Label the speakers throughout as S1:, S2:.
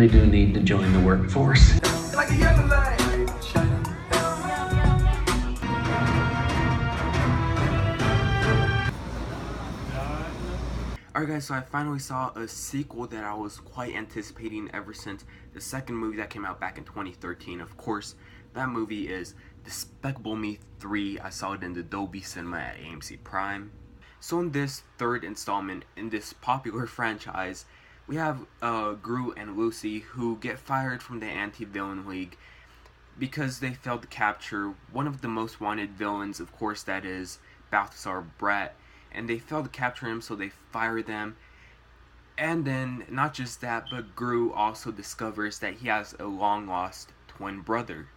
S1: really do need to join the workforce.
S2: Like a yellow light.
S3: Alright guys, so I finally saw a sequel that I was quite anticipating ever since the second movie that came out back in 2013. Of course, that movie is Despicable Me 3. I saw it in the Dolby Cinema at AMC Prime. So in this third installment in this popular franchise, we have Gru and Lucy who get fired from the Anti-Villain League because they failed to capture one of the most wanted villains, of course, that is Balthazar Brat. And they failed to capture him, so they fire them. And then, not just that, but Gru also discovers that he has a long-lost twin brother.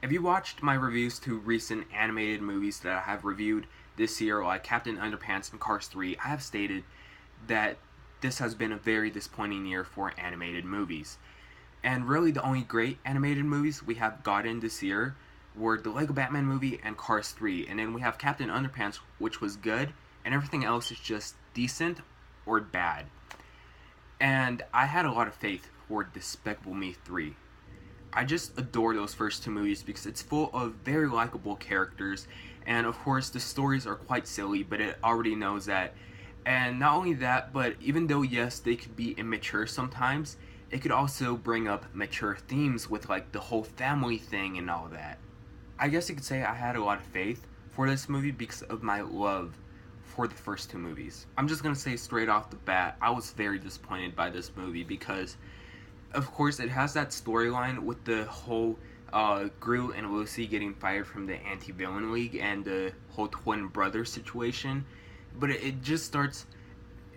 S3: If you watched my reviews to recent animated movies that I have reviewed this year, like Captain Underpants and Cars 3, I have stated that this has been a very disappointing year for animated movies. And really, the only great animated movies we have gotten this year were the Lego Batman movie and Cars 3. And then we have Captain Underpants, which was good, and everything else is just decent or bad. And I had a lot of faith for Despicable Me 3. I just adore those first two movies because it's full of very likable characters, and of course the stories are quite silly, but it already knows that. And not only that, but even though yes, they could be immature sometimes, it could also bring up mature themes with like the whole family thing and all that. I guess you could say I had a lot of faith for this movie because of my love for the first two movies. I'm just gonna say straight off the bat, I was very disappointed by this movie because, of course, it has that storyline with the whole Gru and Lucy getting fired from the Anti-Villain League and the whole twin brother situation, but it just starts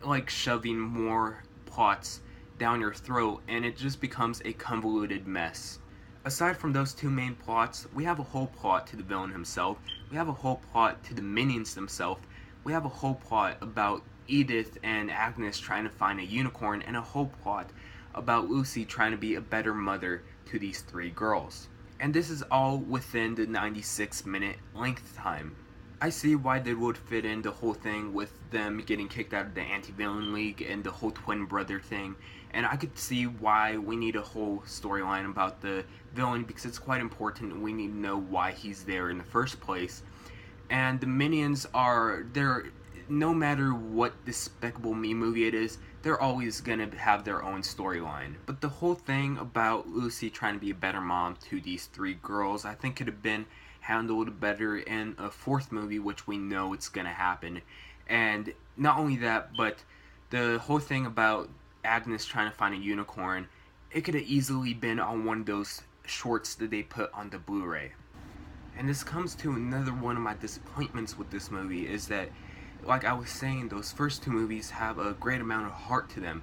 S3: like shoving more plots down your throat, and it just becomes a convoluted mess. Aside from those two main plots, we have a whole plot to the villain himself, we have a whole plot to the minions themselves, we have a whole plot about Edith and Agnes trying to find a unicorn, and a whole plot about Lucy trying to be a better mother to these three girls. And this is all within the 96-minute length time. I see why they would fit in the whole thing with them getting kicked out of the Anti-Villain League and the whole twin brother thing, and I could see why we need a whole storyline about the villain because it's quite important and we need to know why he's there in the first place. And the minions they're no matter what Despicable Me movie it is, they're always gonna have their own storyline. But the whole thing about Lucy trying to be a better mom to these three girls, I think could have been handled better in a fourth movie, which we know it's gonna happen. And not only that, but the whole thing about Agnes trying to find a unicorn, it could have easily been on one of those shorts that they put on the Blu-ray. And this comes to another one of my disappointments with this movie is that, like I was saying, those first two movies have a great amount of heart to them.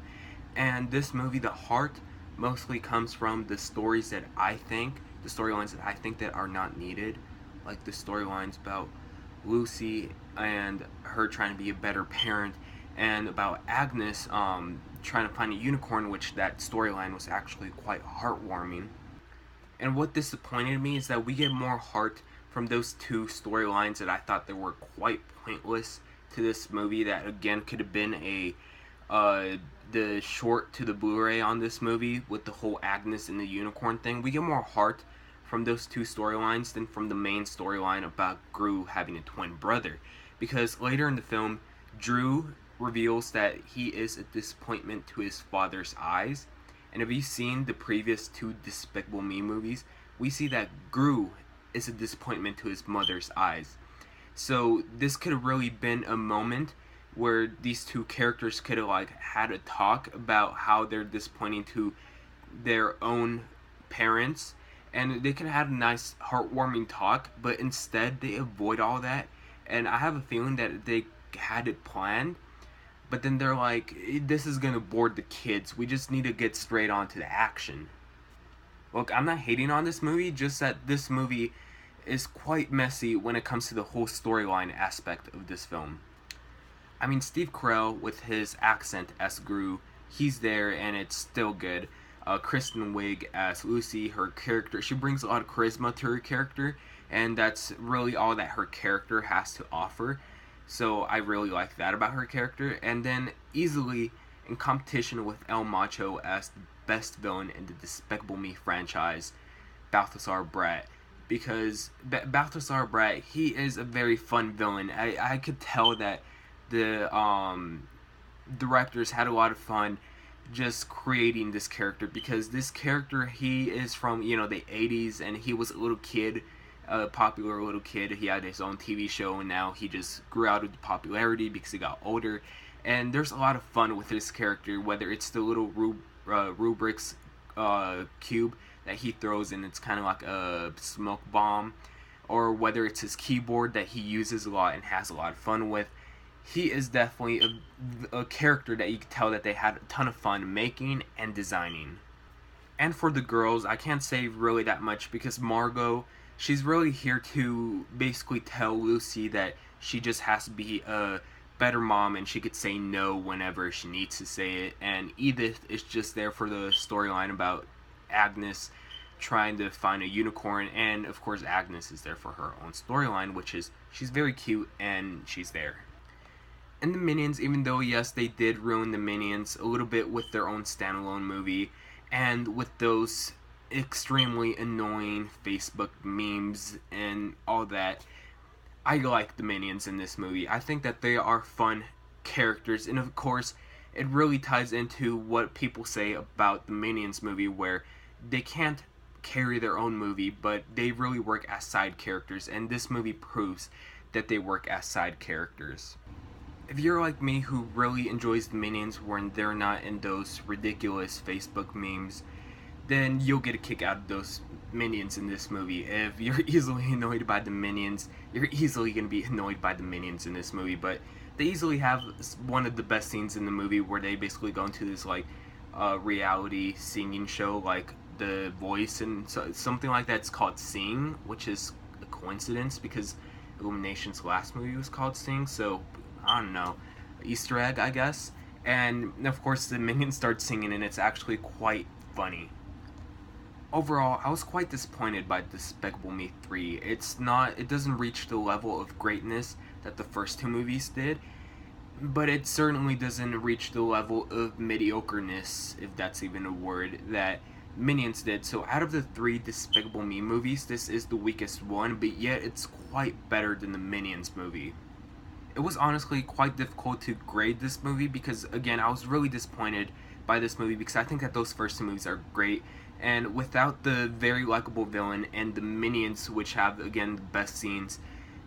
S3: And this movie, the heart mostly comes from the storylines that I think that are not needed. Like the storylines about Lucy and her trying to be a better parent, and about Agnes trying to find a unicorn, which that storyline was actually quite heartwarming. And what disappointed me is that we get more heart from those two storylines that I thought that were quite pointless to this movie, that again could have been the short to the Blu-ray on this movie with the whole Agnes and the unicorn thing. We get more heart from those two storylines than from the main storyline about Gru having a twin brother. Because later in the film, Drew reveals that he is a disappointment to his father's eyes. And if you've seen the previous two Despicable Me movies, we see that Gru is a disappointment to his mother's eyes. So this could have really been a moment where these two characters could have like had a talk about how they're disappointing to their own parents, and they could have had a nice heartwarming talk, but instead they avoid all that. And I have a feeling that they had it planned, but then they're like, this is gonna bore the kids, we just need to get straight on to the action. Look, I'm not hating on this movie, just that this movie is quite messy when it comes to the whole storyline aspect of this film. I mean, Steve Carell with his accent as Gru, he's there and it's still good. Kristen Wiig as Lucy, her character, she brings a lot of charisma to her character, and that's really all that her character has to offer. So I really like that about her character. And then easily in competition with El Macho as best villain in the Despicable Me franchise, Balthazar Brat. Because Balthazar Brat, he is a very fun villain. I could tell that the directors had a lot of fun just creating this character, because this character, he is from, you know, the 80s, and he was a little kid, a popular little kid. He had his own TV show, and now he just grew out of popularity because he got older. And there's a lot of fun with this character, whether it's the little Rubik's cube that he throws, and it's kind of like a smoke bomb, or whether it's his keyboard that he uses a lot and has a lot of fun with. He is definitely a character that you can tell that they had a ton of fun making and designing. And for the girls, I can't say really that much, because Margot, she's really here to basically tell Lucy that she just has to be a better mom, and she could say no whenever she needs to say it. And Edith is just there for the storyline about Agnes trying to find a unicorn, and of course Agnes is there for her own storyline, which is she's very cute and she's there. And the Minions, even though yes, they did ruin the Minions a little bit with their own standalone movie, and with those extremely annoying Facebook memes and all that, I like the Minions in this movie. I think that they are fun characters, and of course, it really ties into what people say about the Minions movie, where they can't carry their own movie, but they really work as side characters, and this movie proves that they work as side characters. If you're like me, who really enjoys the Minions when they're not in those ridiculous Facebook memes, then you'll get a kick out of those Minions in this movie. If you're easily annoyed by the Minions, you're easily going to be annoyed by the Minions in this movie. But they easily have one of the best scenes in the movie, where they basically go into this like reality singing show, like The Voice, and so, something like that. It's called Sing, which is a coincidence because Illumination's last movie was called Sing, so I don't know, Easter egg, I guess. And of course the Minions start singing, and it's actually quite funny. Overall, I was quite disappointed by Despicable Me 3. It doesn't reach the level of greatness that the first two movies did, but it certainly doesn't reach the level of mediocreness, if that's even a word, that Minions did. So out of the three Despicable Me movies, this is the weakest one, but yet it's quite better than the Minions movie. It was honestly quite difficult to grade this movie, because again, I was really disappointed by this movie, because I think that those first two movies are great, and without the very likable villain and the Minions, which have again the best scenes,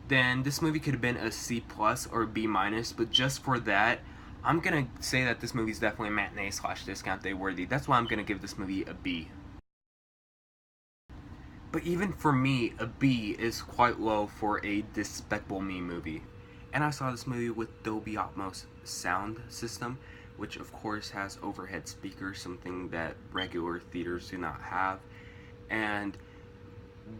S3: then this movie could have been a C+ or B-, but just for that, I'm gonna say that this movie is definitely matinee / discount day worthy. That's why I'm gonna give this movie a B. But even for me, a B is quite low for a Despicable Me movie. And I saw this movie with Dolby Atmos sound system, which of course has overhead speakers, something that regular theaters do not have. And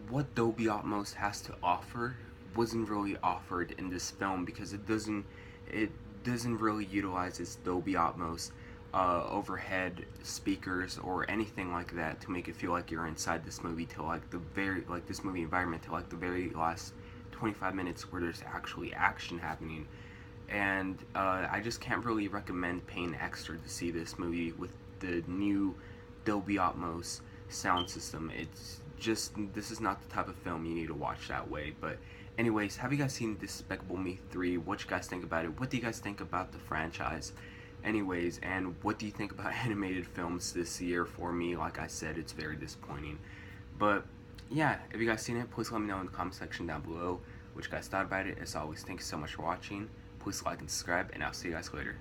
S3: what Dolby Atmos has to offer wasn't really offered in this film, because it doesn't really utilize its Dolby Atmos overhead speakers or anything like that to make it feel like you're inside this movie till like this movie environment till like the very last 25 minutes where there's actually action happening. And I just can't really recommend paying extra to see this movie with the new Dolby Atmos sound system. It's just, this is not the type of film you need to watch that way. But anyways, have you guys seen Despicable Me 3? What you guys think about it? What do you guys think about the franchise? Anyways, and what do you think about animated films this year? For me, like I said, it's very disappointing. But yeah, if you guys seen it, please let me know in the comment section down below what you guys thought about it. As always, thank you so much for watching. Please like and subscribe, and I'll see you guys later.